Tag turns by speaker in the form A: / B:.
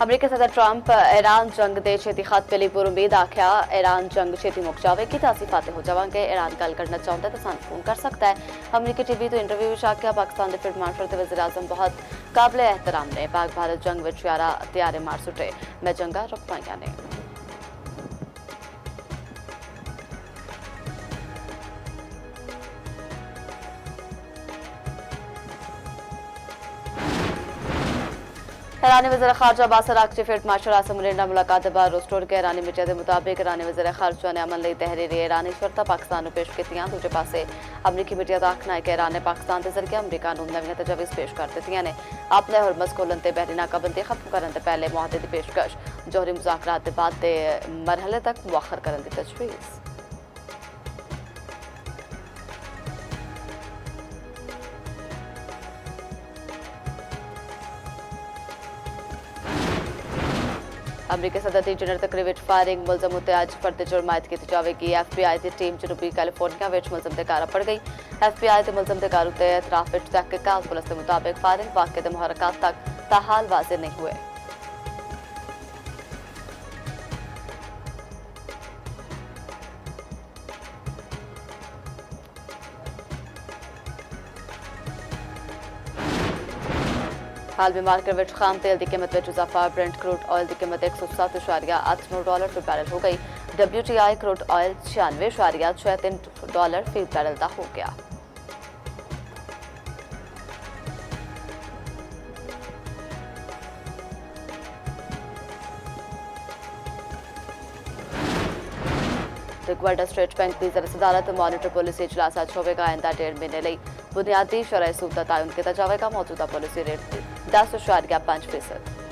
A: अमरीकी सदर Trump Iran जंग दे छेती खत्म मिली पूरी उम्मीद आख्या ईरान जंग छेती मुक जाएगी तो असी फाते हो जावांगे। ईरान गल करना चाहता है तो सानू फोन कर सकता है। अमरीकी टीवी तो इंटरव्यू में आख्या पाकिस्तान के फील्ड मार्शल ते वज़ीर आज़म बहुत काबिल एहतराम ने। पाक भारत जंग विच 11 हथियारे मार सुटे, मैं जंगा रुकवाइयां ने। ईरानी वज़ीर ख़ारजा Abbas Araghchi field marshal Asim Munir मुलाकात बाद रोस्टोर के ईरानी मीडिया के मुताबिक ईरानी वज़ीर ख़ारजा ने अमन लई तहरीरी ईरानी शर्तां पाकिस्तान पेश कीतियां। दूजे पासे अमरीकी मीडिया का आखना है कि ईरान ने पाकिस्तान के जरिए अमरीका नूं नवीं तजवीज़ पेश कर दित्तियां ने। अपने हुरमज़ खोलन ते बहरी नाकाबंदी खत्म करने ते पहले मुआहदे की पेशकश जोहरी मुज़ाकरात के बाद के मरहले तक मुअख्खर करने की तजवीज़। अमरीकी सदर दी जनरल तकरीब विच फायरिंग मुलजम उत्ते अज फर्द जुर्म आयद की जाएगी। FBI की टीम जनूबी कैलिफोर्निया विच मुलजम दे घर पड़ गई। FBI ते मुलजम दे घर उत्ते एतराफ विच तहकीकात पुलिस के मुताबिक फायरिंग वाक़े दे मुहर्रकात तक ताहाल वाज़ेह नहीं हुए। हाल में मार्केट विच खाम तेल की कीमत में इजाफा। ब्रेंट क्रूड ऑयल की कीमत $107.89 फी बैरल हो गई। WTI क्रूड ऑयल $96.63 फी बैरल का हो गया। रिक्वायर्ड स्टेट बैंक की सदारत मॉनिटर पॉलिसी इजलास आज होगा। आइंदा 1.5 महीने लिए बुनियादी शरह सूद का तयन किया जाएगा। मौजूदा पॉलिसी रेट 10.5%।